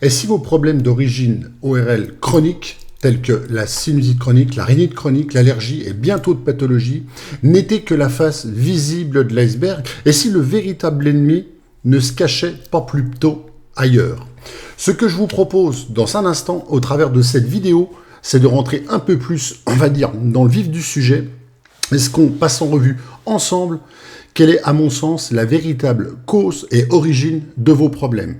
Et si vos problèmes d'origine ORL chronique, tels que la sinusite chronique, la rhinite chronique, l'allergie et bientôt de pathologie, n'étaient que la face visible de l'iceberg, et si le véritable ennemi ne se cachait pas plutôt ailleurs. Ce que je vous propose dans un instant, au travers de cette vidéo, c'est de rentrer un peu plus, on va dire, dans le vif du sujet. Est-ce qu'on passe en revue ensemble quelle est, à mon sens, la véritable cause et origine de vos problèmes?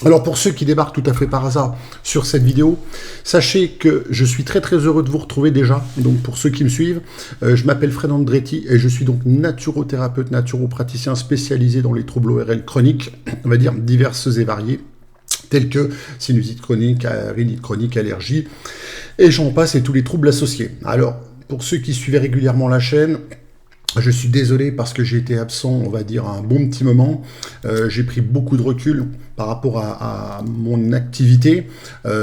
Alors pour ceux qui débarquent tout à fait par hasard sur cette vidéo, sachez que je suis très très heureux de vous retrouver déjà. Donc pour ceux qui me suivent, je m'appelle Fred Andretti et je suis donc naturothérapeute, naturopraticien spécialisé dans les troubles ORL chroniques, on va dire diverses et variées, tels que sinusite chronique, rhinite chronique, allergie, et j'en passe et tous les troubles associés. Alors pour ceux qui suivaient régulièrement la chaîne, je suis désolé parce que j'ai été absent, on va dire, un bon petit moment. J'ai pris beaucoup de recul par rapport à mon activité.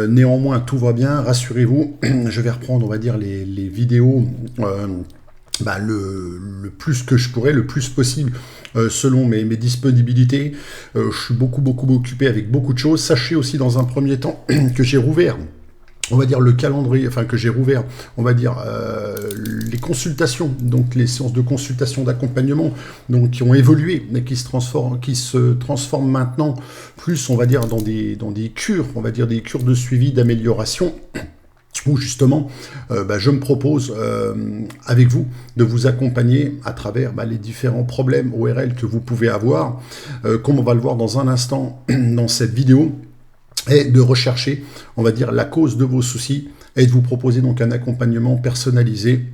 Néanmoins, tout va bien, rassurez-vous. Je vais reprendre, on va dire, les vidéos le plus que je pourrais, le plus possible, selon mes disponibilités. Je suis beaucoup occupé avec beaucoup de choses. Sachez aussi dans un premier temps que j'ai rouvert, on va dire, le calendrier, enfin que j'ai rouvert, on va dire, les consultations, donc les séances de consultation d'accompagnement, donc qui ont évolué, mais qui se transforment maintenant plus, on va dire, dans des cures, on va dire des cures de suivi, d'amélioration, où justement, je me propose avec vous de vous accompagner à travers les différents problèmes ORL que vous pouvez avoir, comme on va le voir dans un instant dans cette vidéo, et de rechercher, on va dire, la cause de vos soucis et de vous proposer donc un accompagnement personnalisé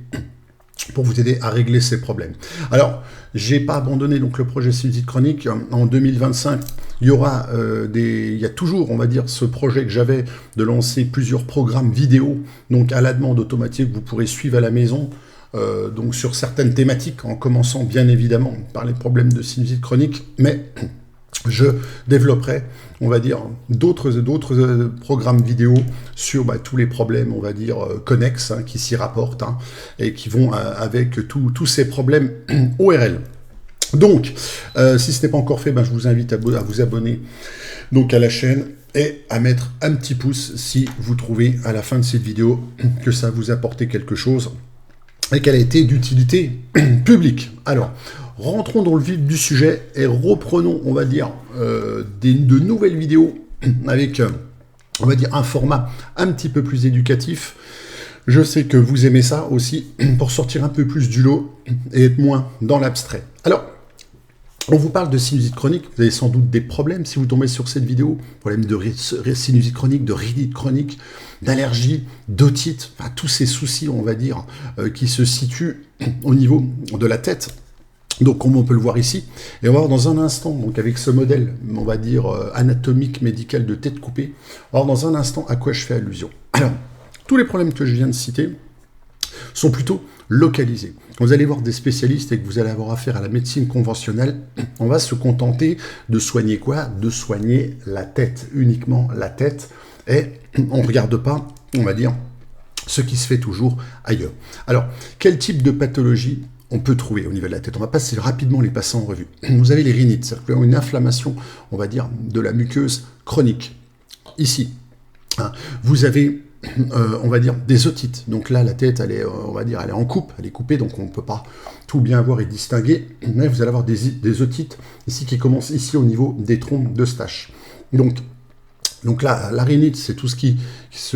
pour vous aider à régler ces problèmes. Alors, j'ai pas abandonné donc le projet sinusite chronique. En 2025, il y a toujours, on va dire, ce projet que j'avais de lancer plusieurs programmes vidéo, donc à la demande automatique, vous pourrez suivre à la maison, donc sur certaines thématiques, en commençant bien évidemment par les problèmes de sinusite chronique, mais je développerai, on va dire, d'autres programmes vidéo sur tous les problèmes, on va dire, connexes, qui s'y rapportent, et qui vont avec tous ces problèmes ORL. Donc, si ce n'est pas encore fait, je vous invite à vous abonner donc à la chaîne et à mettre un petit pouce si vous trouvez à la fin de cette vidéo que ça vous a apporté quelque chose et qu'elle a été d'utilité publique. Alors, rentrons dans le vif du sujet et reprenons, on va dire, de nouvelles vidéos avec, on va dire, un format un petit peu plus éducatif. Je sais que vous aimez ça aussi, pour sortir un peu plus du lot et être moins dans l'abstrait. Alors, on vous parle de sinusite chronique, vous avez sans doute des problèmes si vous tombez sur cette vidéo, problèmes de sinusite chronique, de rhinite chronique, d'allergie, d'otite, enfin tous ces soucis, on va dire, qui se situent au niveau de la tête. Donc, comme on peut le voir ici, et on va voir dans un instant, donc avec ce modèle, on va dire, anatomique, médical de tête coupée, on va voir dans un instant à quoi je fais allusion. Alors, tous les problèmes que je viens de citer sont plutôt localisés. Quand vous allez voir des spécialistes et que vous allez avoir affaire à la médecine conventionnelle, on va se contenter de soigner quoi? De soigner la tête, uniquement la tête, et on ne regarde pas, on va dire, ce qui se fait toujours ailleurs. Alors, quel type de pathologie on peut trouver au niveau de la tête? On va passer rapidement les passer en revue. Vous avez les rhinites, c'est-à-dire une inflammation, on va dire, de la muqueuse chronique. Ici, vous avez, on va dire, des otites. Donc là, la tête, elle est, on va dire, elle est en coupe, elle est coupée, donc on ne peut pas tout bien voir et distinguer. Mais vous allez avoir des otites ici qui commencent ici au niveau des trompes d'Eustache. Donc là, la rhinite, c'est tout ce qui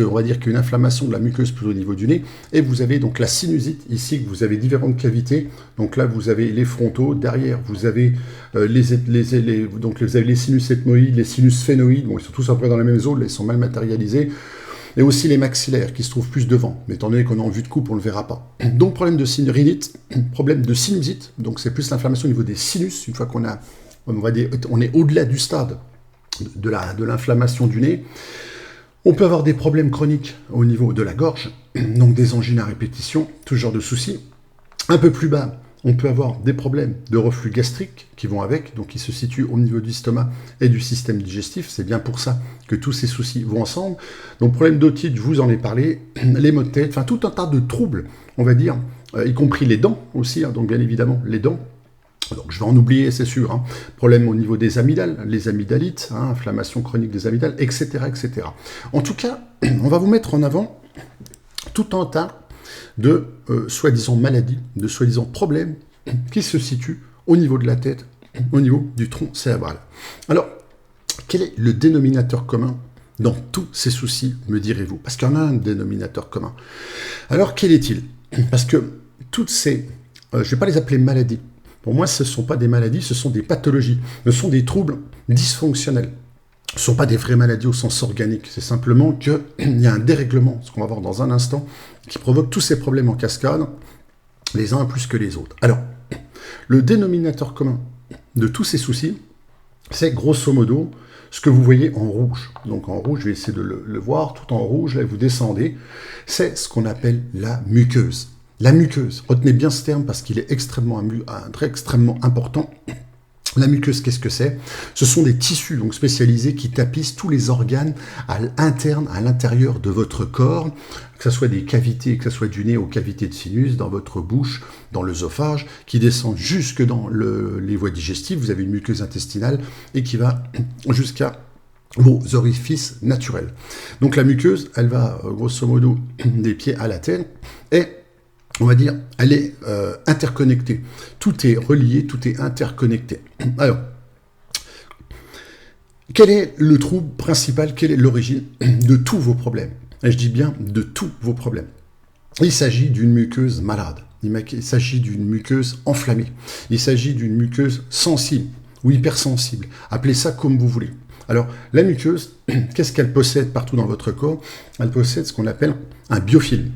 on va dire, qu'une inflammation de la muqueuse plus au niveau du nez. Et vous avez donc la sinusite, ici, que vous avez différentes cavités. Donc là, vous avez les frontaux. Derrière, vous avez donc vous avez les sinus ethmoïdes, les sinus phénoïdes. Bon, ils sont tous à peu près dans la même zone, là, ils sont mal matérialisés. Et aussi les maxillaires, qui se trouvent plus devant. Mais étant donné qu'on est en vue de coupe, on ne le verra pas. Donc, problème de rhinite, problème de sinusite. Donc, c'est plus l'inflammation au niveau des sinus. Une fois qu'on a, on va dire, on est au-delà du stade de l'inflammation du nez. On peut avoir des problèmes chroniques au niveau de la gorge, donc des angines à répétition, tout ce genre de soucis. Un peu plus bas, on peut avoir des problèmes de reflux gastrique qui vont avec, donc qui se situent au niveau du stomac et du système digestif. C'est bien pour ça que tous ces soucis vont ensemble. Donc problème d'otite, je vous en ai parlé, les maux de tête, enfin tout un tas de troubles, on va dire, y compris les dents aussi, donc bien évidemment les dents. Donc je vais en oublier, c'est sûr. Hein. Problème au niveau des amygdales, les amygdalites, hein, inflammation chronique des amygdales, etc., etc. En tout cas, on va vous mettre en avant tout un tas de soi-disant maladies, de soi-disant problèmes qui se situent au niveau de la tête, au niveau du tronc cérébral. Alors, quel est le dénominateur commun dans tous ces soucis, me direz-vous? Parce qu'il y en a un dénominateur commun. Alors, quel est-il? Parce que toutes ces... je ne vais pas les appeler maladies. Pour moi, ce ne sont pas des maladies, ce sont des pathologies. Ce sont des troubles dysfonctionnels. Ce ne sont pas des vraies maladies au sens organique. C'est simplement qu'il y a un dérèglement, ce qu'on va voir dans un instant, qui provoque tous ces problèmes en cascade, les uns plus que les autres. Alors, le dénominateur commun de tous ces soucis, c'est grosso modo ce que vous voyez en rouge. Donc en rouge, je vais essayer de le voir, tout en rouge, là vous descendez, c'est ce qu'on appelle la muqueuse. La muqueuse, retenez bien ce terme parce qu'il est extrêmement important. La muqueuse, qu'est-ce que c'est? Ce sont des tissus donc spécialisés qui tapissent tous les organes internes, à l'intérieur de votre corps, que ce soit des cavités, que ce soit du nez aux cavités de sinus, dans votre bouche, dans l'œsophage, qui descendent jusque dans les voies digestives. Vous avez une muqueuse intestinale et qui va jusqu'à vos orifices naturels. Donc la muqueuse, elle va grosso modo des pieds à la tête et on va dire, elle est interconnectée. Tout est relié, tout est interconnecté. Alors, quel est le trouble principal? Quelle est l'origine de tous vos problèmes? Et je dis bien de tous vos problèmes. Il s'agit d'une muqueuse malade. Il s'agit d'une muqueuse enflammée. Il s'agit d'une muqueuse sensible ou hypersensible. Appelez ça comme vous voulez. Alors, la muqueuse, qu'est-ce qu'elle possède partout dans votre corps? Elle possède ce qu'on appelle un biofilm.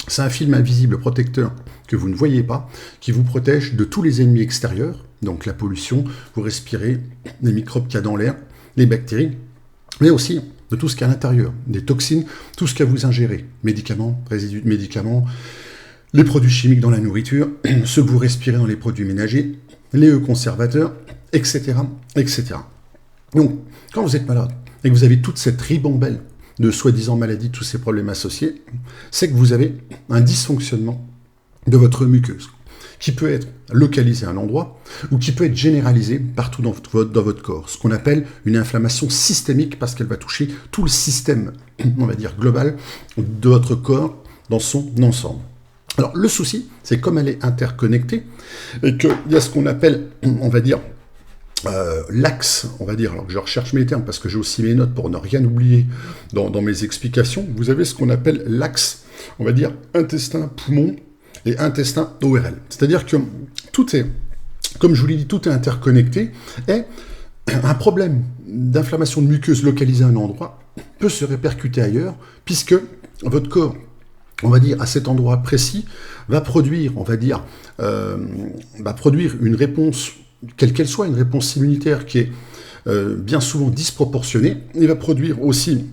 C'est un film invisible protecteur que vous ne voyez pas, qui vous protège de tous les ennemis extérieurs, donc la pollution, vous respirez les microbes qu'il y a dans l'air, les bactéries, mais aussi de tout ce qu'il y a à l'intérieur, des toxines, tout ce que vous ingérez, médicaments, résidus de médicaments, les produits chimiques dans la nourriture, ceux que vous respirez dans les produits ménagers, les conservateurs, etc., etc. Donc, quand vous êtes malade et que vous avez toute cette ribambelle de soi-disant maladies, tous ces problèmes associés, c'est que vous avez un dysfonctionnement de votre muqueuse, qui peut être localisé à un endroit, ou qui peut être généralisé partout dans votre corps, ce qu'on appelle une inflammation systémique, parce qu'elle va toucher tout le système, on va dire, global de votre corps dans son ensemble. Alors, le souci, c'est comme elle est interconnectée, et qu'il y a ce qu'on appelle, on va dire, l'axe, on va dire, alors que je recherche mes termes parce que j'ai aussi mes notes pour ne rien oublier dans mes explications, vous avez ce qu'on appelle l'axe, on va dire, intestin-poumon et intestin-ORL. C'est-à-dire que tout est, comme je vous l'ai dit, tout est interconnecté et un problème d'inflammation de muqueuse localisée à un endroit peut se répercuter ailleurs puisque votre corps, on va dire, à cet endroit précis, va produire, on va dire, produire une réponse, quelle qu'elle soit, une réponse immunitaire qui est bien souvent disproportionnée. Il va produire aussi,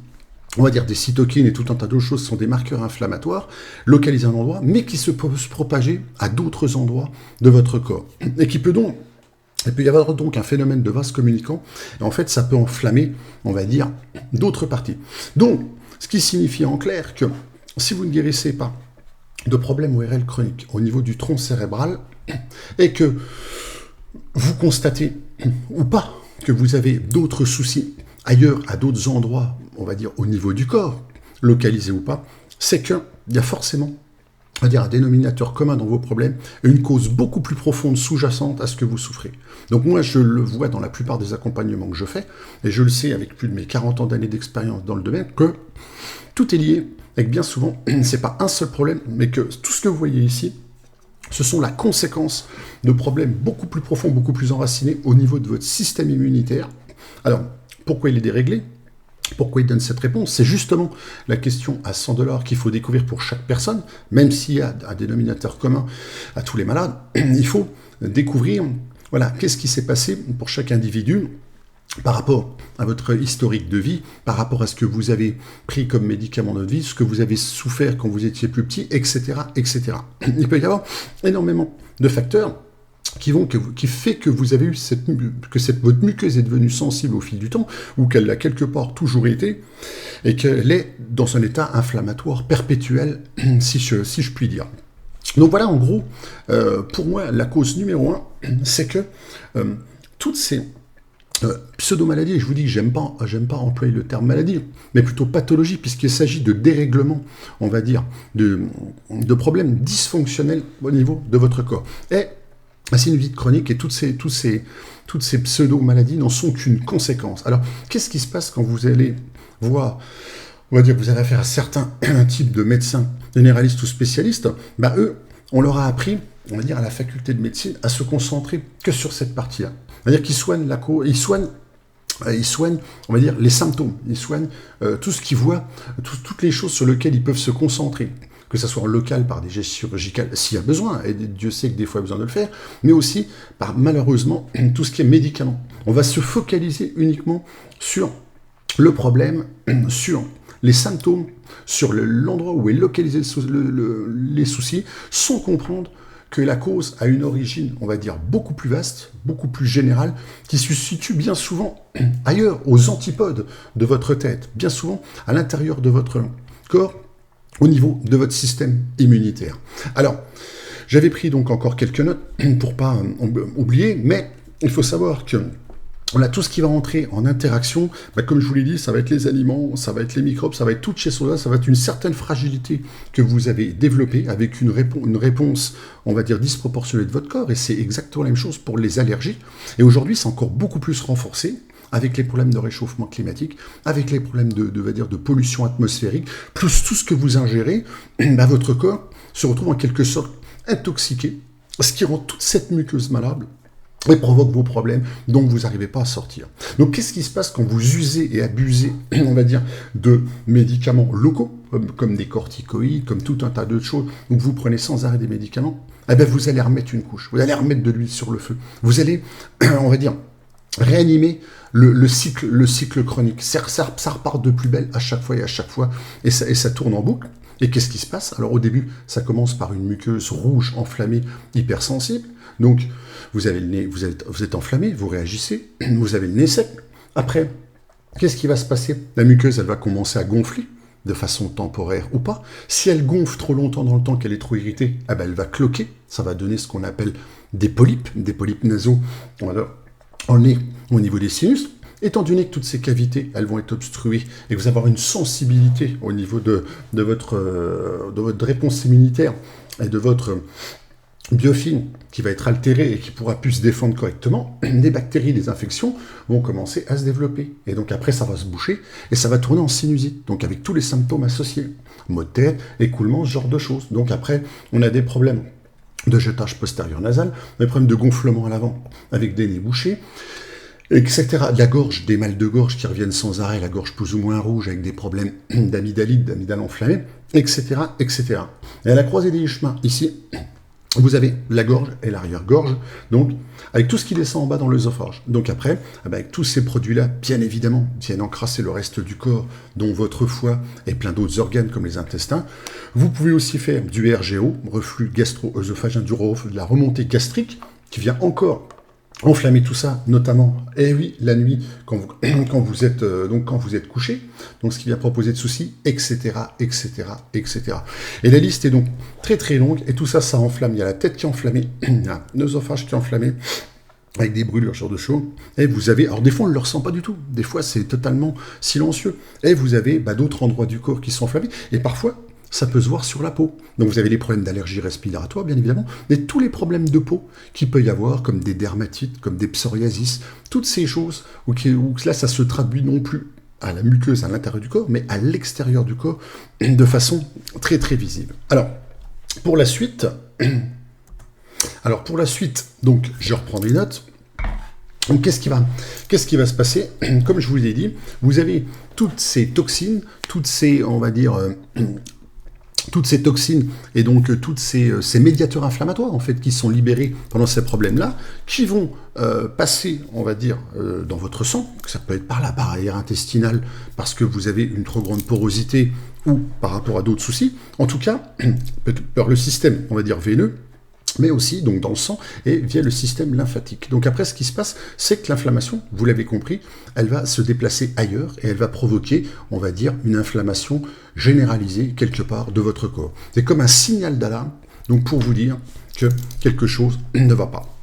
on va dire, des cytokines et tout un tas d'autres choses, qui sont des marqueurs inflammatoires, localisés à un endroit, mais qui peuvent se propager à d'autres endroits de votre corps. Et qui peut donc, il peut y avoir donc un phénomène de vase communicant, et en fait, ça peut enflammer, on va dire, d'autres parties. Donc, ce qui signifie en clair que si vous ne guérissez pas de problèmes ORL chroniques au niveau du tronc cérébral, et que vous constatez, ou pas, que vous avez d'autres soucis ailleurs, à d'autres endroits, on va dire au niveau du corps, localisé ou pas, c'est qu'il y a forcément, on va dire, un dénominateur commun dans vos problèmes, et une cause beaucoup plus profonde, sous-jacente à ce que vous souffrez. Donc moi, je le vois dans la plupart des accompagnements que je fais, et je le sais avec plus de mes 40 ans d'années d'expérience dans le domaine, que tout est lié, et que bien souvent, c'est pas un seul problème, mais que tout ce que vous voyez ici, ce sont la conséquence de problèmes beaucoup plus profonds, beaucoup plus enracinés au niveau de votre système immunitaire. Alors, pourquoi il est déréglé? Pourquoi il donne cette réponse? C'est justement la question à 100 $ qu'il faut découvrir pour chaque personne, même s'il y a un dénominateur commun à tous les malades. Il faut découvrir, voilà, qu'est-ce qui s'est passé pour chaque individu par rapport à votre historique de vie, par rapport à ce que vous avez pris comme médicament dans votre vie, ce que vous avez souffert quand vous étiez plus petit, etc., etc. Il peut y avoir énormément de facteurs qui fait que vous avez eu votre muqueuse est devenue sensible au fil du temps, ou qu'elle l'a quelque part toujours été, et qu'elle est dans un état inflammatoire perpétuel, si je puis dire. Donc voilà, en gros, pour moi, la cause numéro un, c'est que toutes ces pseudo-maladies, et je vous dis que j'aime pas employer le terme maladie, mais plutôt pathologie, puisqu'il s'agit de dérèglement, on va dire, de problèmes dysfonctionnels au niveau de votre corps. Et la sinusite chronique et toutes ces pseudo-maladies n'en sont qu'une conséquence. Alors, qu'est-ce qui se passe quand vous allez voir, on va dire que vous avez affaire à certains types de médecins généralistes ou spécialistes, bah eux, on leur a appris, on va dire, à la faculté de médecine, à se concentrer que sur cette partie-là. C'est-à-dire qu'ils soignent la cause, ils soignent, on va dire, les symptômes, ils soignent tout ce qu'ils voient, toutes les choses sur lesquelles ils peuvent se concentrer, que ce soit en local par des gestes chirurgicales, s'il y a besoin, et Dieu sait que des fois il y a besoin de le faire, mais aussi par, malheureusement, tout ce qui est médicaments. On va se focaliser uniquement sur le problème, sur les symptômes, sur l'endroit où est localisé les soucis, sans comprendre que la cause a une origine, on va dire, beaucoup plus vaste, beaucoup plus générale, qui se situe bien souvent ailleurs, aux antipodes de votre tête, bien souvent à l'intérieur de votre corps, au niveau de votre système immunitaire. Alors, j'avais pris donc encore quelques notes pour pas oublier, mais il faut savoir que on a tout ce qui va entrer en interaction, comme je vous l'ai dit, ça va être les aliments, ça va être les microbes, ça va être toutes ces choses-là, ça va être une certaine fragilité que vous avez développée avec une réponse, on va dire, disproportionnée de votre corps, et c'est exactement la même chose pour les allergies. Et aujourd'hui, c'est encore beaucoup plus renforcé avec les problèmes de réchauffement climatique, avec les problèmes de pollution atmosphérique, plus tout ce que vous ingérez, votre corps se retrouve en quelque sorte intoxiqué, ce qui rend toute cette muqueuse malade et provoque vos problèmes dont vous n'arrivez pas à sortir. Donc qu'est-ce qui se passe quand vous usez et abusez, on va dire, de médicaments locaux, comme des corticoïdes, comme tout un tas d'autres choses, où vous prenez sans arrêt des médicaments? Eh bien vous allez remettre une couche, vous allez remettre de l'huile sur le feu, vous allez, on va dire, réanimer le cycle chronique. Ça repart de plus belle à chaque fois, et ça tourne en boucle. Et qu'est-ce qui se passe? Alors au début, ça commence par une muqueuse rouge, enflammée, hypersensible. Donc, vous avez le nez, vous êtes enflammé, vous réagissez, vous avez le nez sec. Après, qu'est-ce qui va se passer? La muqueuse, elle va commencer à gonfler, de façon temporaire ou pas. Si elle gonfle trop longtemps dans le temps, qu'elle est trop irritée, elle va cloquer. Ça va donner ce qu'on appelle des polypes nasaux en nez, au niveau des sinus. Étant donné que toutes ces cavités, elles vont être obstruées et que vous allez avoir une sensibilité au niveau de votre réponse immunitaire et de votre biofilm qui va être altéré et qui pourra plus se défendre correctement, des bactéries, des infections vont commencer à se développer. Et donc après, ça va se boucher et ça va tourner en sinusite. Donc avec tous les symptômes associés, maux de tête, écoulement, ce genre de choses. Donc après, on a des problèmes de jetage postérieur nasal, des problèmes de gonflement à l'avant avec des nez bouchés, etc. La gorge, des mal de gorge qui reviennent sans arrêt, la gorge plus ou moins rouge avec des problèmes d'amygdalite, d'amygdale enflammée, etc., etc. Et à la croisée des chemins, ici, vous avez la gorge et l'arrière-gorge, donc avec tout ce qui descend en bas dans l'œsophage. Donc après, avec tous ces produits-là, bien évidemment, viennent encrasser le reste du corps, dont votre foie et plein d'autres organes comme les intestins. Vous pouvez aussi faire du RGO, reflux gastro-œsophagien, de la remontée gastrique, qui vient encore enflammer tout ça, notamment, oui, la nuit, quand vous êtes couché, donc ce qui vient proposer de soucis, etc., etc., etc. Et la liste est donc très très longue, et tout ça, ça enflamme. Il y a la tête qui est enflammée, il y a l'œsophage qui est enflammé, avec des brûlures sur de chaud, et vous avez, alors des fois on ne le ressent pas du tout, des fois c'est totalement silencieux, et vous avez d'autres endroits du corps qui sont enflammés, et parfois, ça peut se voir sur la peau. Donc vous avez les problèmes d'allergie respiratoire, bien évidemment, mais tous les problèmes de peau qu'il peut y avoir, comme des dermatites, comme des psoriasis, toutes ces choses où là, ça se traduit non plus à la muqueuse à l'intérieur du corps, mais à l'extérieur du corps, de façon très très visible. Alors, pour la suite, donc je reprends les notes. Donc qu'est-ce qui va se passer? Comme je vous l'ai dit, vous avez toutes ces toxines, toutes ces, on va dire, toutes ces toxines et donc tous ces médiateurs inflammatoires en fait qui sont libérés pendant ces problèmes-là, qui vont passer, on va dire, dans votre sang. Ça peut être par la barrière intestinale parce que vous avez une trop grande porosité ou par rapport à d'autres soucis. En tout cas, par le système, on va dire, veineux, mais aussi donc dans le sang et via le système lymphatique. Donc après, ce qui se passe, c'est que l'inflammation, vous l'avez compris, elle va se déplacer ailleurs et elle va provoquer, on va dire, une inflammation généralisée quelque part de votre corps. C'est comme un signal d'alarme Donc pour vous dire que quelque chose ne va pas.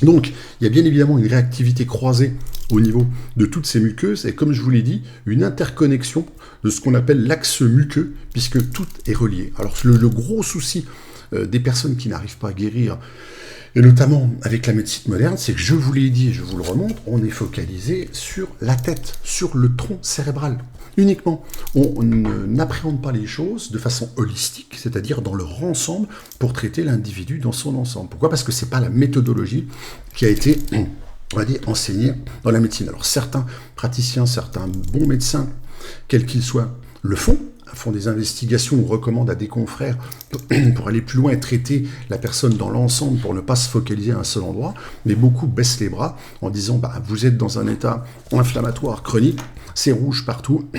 Donc, il y a bien évidemment une réactivité croisée au niveau de toutes ces muqueuses, et comme je vous l'ai dit, une interconnexion de ce qu'on appelle l'axe muqueux, puisque tout est relié. Alors, le gros souci des personnes qui n'arrivent pas à guérir, et notamment avec la médecine moderne, c'est que je vous l'ai dit et je vous le remontre, on est focalisé sur la tête, sur le tronc cérébral. Uniquement, on n'appréhende pas les choses de façon holistique, c'est-à-dire dans leur ensemble, pour traiter l'individu dans son ensemble. Pourquoi? Parce que ce n'est pas la méthodologie qui a été, on va dire, enseignée dans la médecine. Alors certains praticiens, certains bons médecins, quels qu'ils soient, le font des investigations ou recommandent à des confrères pour aller plus loin et traiter la personne dans l'ensemble pour ne pas se focaliser à un seul endroit, mais beaucoup baissent les bras en disant vous êtes dans un état inflammatoire chronique, c'est rouge partout,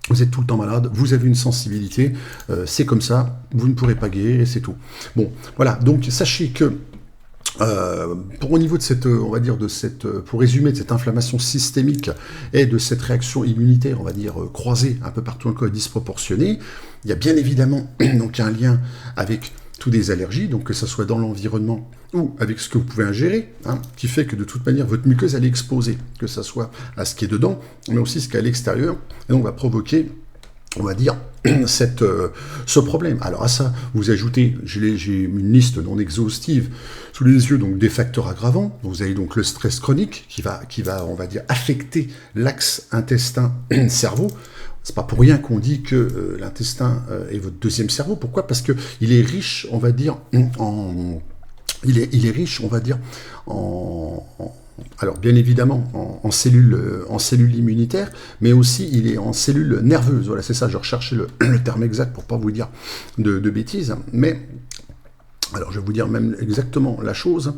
vous êtes tout le temps malade, vous avez une sensibilité, c'est comme ça, vous ne pourrez pas guérir et c'est tout. Bon, voilà, donc sachez que pour au niveau de cette, on va dire, pour résumer, de cette inflammation systémique et de cette réaction immunitaire, on va dire, croisée un peu partout dans le corps et disproportionnée, il y a bien évidemment donc un lien avec toutes les allergies, donc que ce soit dans l'environnement ou avec ce que vous pouvez ingérer, qui fait que de toute manière, votre muqueuse, elle est exposée, que ce soit à ce qui est dedans, mais aussi ce qui est à l'extérieur, et donc va provoquer, on va dire, ce problème. Alors à ça, vous ajoutez, j'ai une liste non exhaustive sous les yeux, donc des facteurs aggravants. Vous avez donc le stress chronique qui va, on va dire, affecter l'axe intestin-cerveau. C'est pas pour rien qu'on dit que l'intestin est votre deuxième cerveau. Pourquoi? Parce que il est riche, on va dire, il est riche, on va dire, alors bien évidemment en cellules immunitaires, mais aussi il est en cellules nerveuses. Voilà, c'est ça, je recherchais le terme exact pour pas vous dire de bêtises. Mais, alors je vais vous dire même exactement la chose.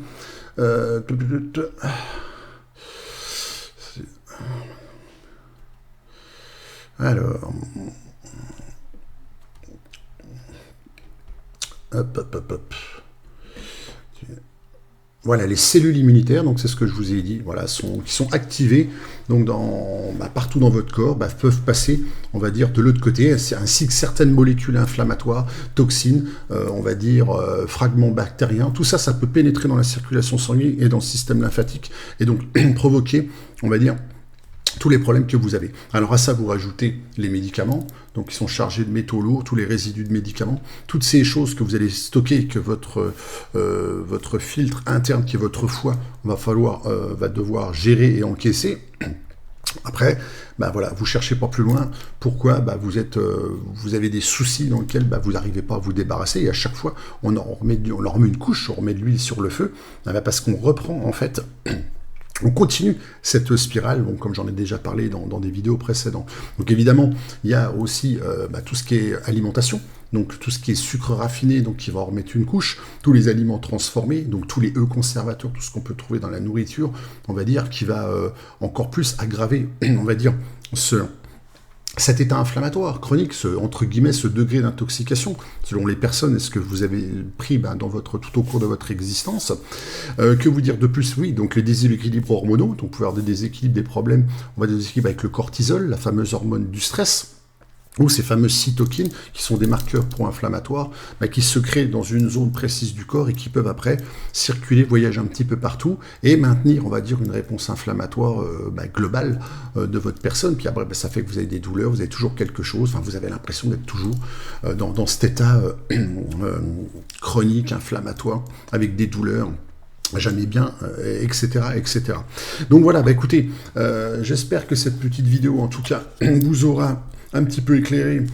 Alors, hop. Voilà, les cellules immunitaires, donc c'est ce que je vous ai dit, voilà, qui sont activées donc partout dans votre corps, peuvent passer, on va dire, de l'autre côté, ainsi que certaines molécules inflammatoires, toxines, on va dire, fragments bactériens, tout ça, ça peut pénétrer dans la circulation sanguine et dans le système lymphatique, et donc provoquer, on va dire, tous les problèmes que vous avez. Alors à ça, vous rajoutez les médicaments, donc qui sont chargés de métaux lourds, tous les résidus de médicaments, toutes ces choses que vous allez stocker, que votre filtre interne, qui est votre foie, va devoir gérer et encaisser. Après, voilà, vous cherchez pas plus loin. Pourquoi? Vous avez des soucis dans lesquels vous n'arrivez pas à vous débarrasser, et à chaque fois, on leur remet une couche, on remet de l'huile sur le feu, parce qu'on reprend, en fait... On continue cette spirale, donc, comme j'en ai déjà parlé dans des vidéos précédentes. Donc évidemment, il y a aussi tout ce qui est alimentation, donc tout ce qui est sucre raffiné, donc qui va en remettre une couche, tous les aliments transformés, donc tous les conservateurs, tout ce qu'on peut trouver dans la nourriture, on va dire, qui va encore plus aggraver, on va dire, cet état inflammatoire chronique, entre guillemets, ce degré d'intoxication, selon les personnes, est-ce que vous avez pris tout au cours de votre existence. Que vous dire de plus? Oui, donc les déséquilibres hormonaux, donc vous pouvez avoir des déséquilibres, des problèmes, on va dire des déséquilibres avec le cortisol, la fameuse hormone du stress, ou ces fameuses cytokines, qui sont des marqueurs pro-inflammatoires, qui se créent dans une zone précise du corps et qui peuvent après circuler, voyager un petit peu partout, et maintenir, on va dire, une réponse inflammatoire globale de votre personne. Puis après, ça fait que vous avez des douleurs, vous avez toujours quelque chose, vous avez l'impression d'être toujours dans cet état chronique, inflammatoire, avec des douleurs, jamais bien, etc., etc. Donc voilà, écoutez, j'espère que cette petite vidéo, en tout cas, vous aura un petit peu éclairé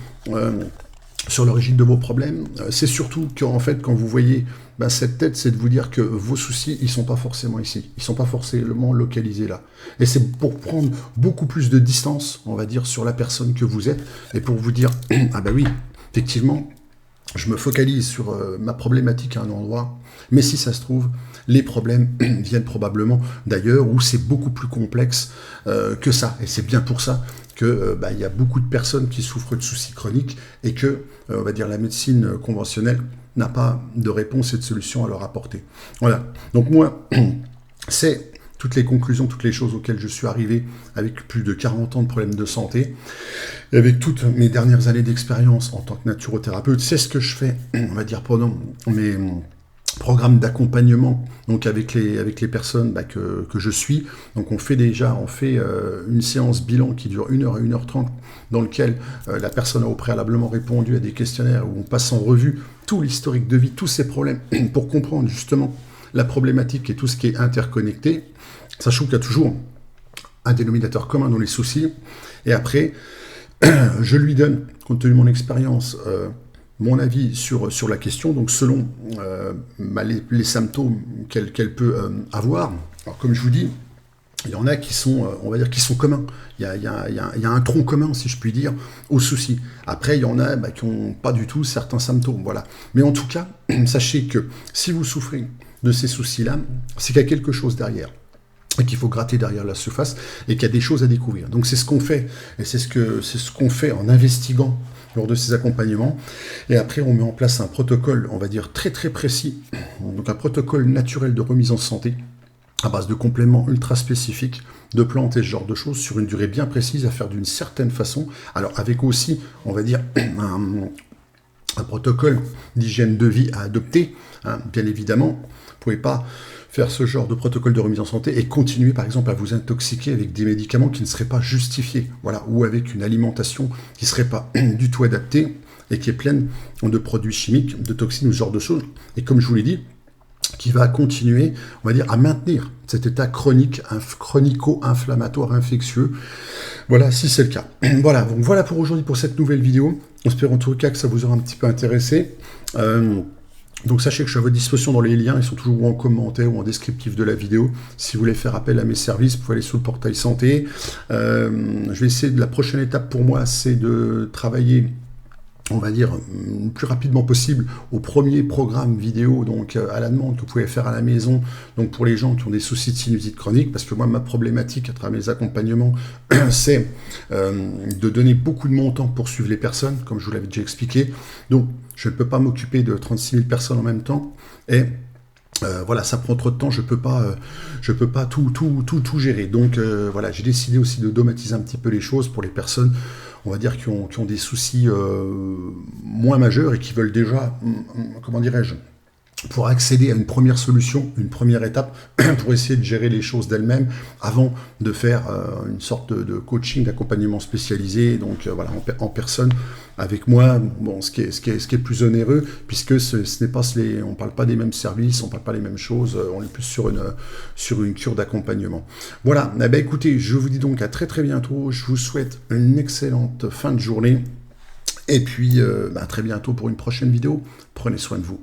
sur l'origine de vos problèmes. C'est surtout qu'en fait, quand vous voyez cette tête, c'est de vous dire que vos soucis, ils sont pas forcément ici. Ils sont pas forcément localisés là. Et c'est pour prendre beaucoup plus de distance, on va dire, sur la personne que vous êtes, et pour vous dire, oui, effectivement, je me focalise sur ma problématique à un endroit, mais si ça se trouve, les problèmes viennent probablement d'ailleurs, où c'est beaucoup plus complexe que ça. Et c'est bien pour ça que il y a beaucoup de personnes qui souffrent de soucis chroniques et que, on va dire, la médecine conventionnelle n'a pas de réponse et de solution à leur apporter. Voilà. Donc moi, c'est toutes les conclusions, toutes les choses auxquelles je suis arrivé avec plus de 40 ans de problèmes de santé, et avec toutes mes dernières années d'expérience en tant que naturothérapeute. C'est ce que je fais, on va dire, pendant mes programme d'accompagnement donc avec les personnes que je suis. Donc on fait une séance bilan qui dure 1 heure à 1h30 dans lequel la personne a au préalablement répondu à des questionnaires où on passe en revue tout l'historique de vie, tous ces problèmes pour comprendre justement la problématique et tout ce qui est interconnecté, sachant qu'il y a toujours un dénominateur commun dans les soucis. Et après, je lui donne, compte tenu de mon expérience, mon avis sur la question, donc selon les symptômes qu'elle peut avoir. Alors comme je vous dis, il y en a qui sont, on va dire, qui sont communs. Il y a un tronc commun, si je puis dire, aux soucis. Après, il y en a qui n'ont pas du tout certains symptômes, voilà. Mais en tout cas, sachez que si vous souffrez de ces soucis-là, c'est qu'il y a quelque chose derrière, et qu'il faut gratter derrière la surface, et qu'il y a des choses à découvrir. Donc c'est ce qu'on fait, et c'est ce qu'on fait en investiguant lors de ces accompagnements. Et après, on met en place un protocole, on va dire, très très précis, donc un protocole naturel de remise en santé, à base de compléments ultra spécifiques, de plantes et ce genre de choses, sur une durée bien précise, à faire d'une certaine façon. Alors avec aussi, on va dire, un protocole d'hygiène de vie à adopter, hein, bien évidemment. Vous ne pouvez pas faire ce genre de protocole de remise en santé et continuer par exemple à vous intoxiquer avec des médicaments qui ne seraient pas justifiés, voilà, ou avec une alimentation qui ne serait pas du tout adaptée et qui est pleine de produits chimiques, de toxines, ce genre de choses. Et comme je vous l'ai dit, qui va continuer, on va dire, à maintenir cet état chronique, chronico-inflammatoire, infectieux. Voilà, si c'est le cas. Voilà, donc voilà pour aujourd'hui, pour cette nouvelle vidéo. J'espère en tout cas que ça vous aura un petit peu intéressé. Donc sachez que je suis à votre disposition dans les liens, ils sont toujours en commentaire ou en descriptif de la vidéo. Si vous voulez faire appel à mes services, vous pouvez aller sur le portail santé. Je vais essayer, la prochaine étape pour moi, c'est de travailler, on va dire, le plus rapidement possible au premier programme vidéo, donc à la demande, que vous pouvez faire à la maison, donc pour les gens qui ont des soucis de sinusite chronique, parce que moi, ma problématique à travers mes accompagnements, c'est de donner beaucoup de montants pour suivre les personnes, comme je vous l'avais déjà expliqué. Donc, je ne peux pas m'occuper de 36 000 personnes en même temps, et voilà, ça prend trop de temps, je peux pas tout gérer. Donc voilà, j'ai décidé aussi de automatiser un petit peu les choses pour les personnes, on va dire, qui ont des soucis moins majeurs et qui veulent déjà, comment dirais-je, pour accéder à une première solution, une première étape, pour essayer de gérer les choses d'elles-mêmes avant de faire une sorte de coaching, d'accompagnement spécialisé, donc voilà, en personne, avec moi, bon, ce qui est plus onéreux, puisque ce n'est pas on parle pas des mêmes services, on parle pas les mêmes choses, on est plus sur une cure d'accompagnement. Voilà, eh ben, écoutez, je vous dis donc à très très bientôt, je vous souhaite une excellente fin de journée, et puis à très bientôt pour une prochaine vidéo, prenez soin de vous.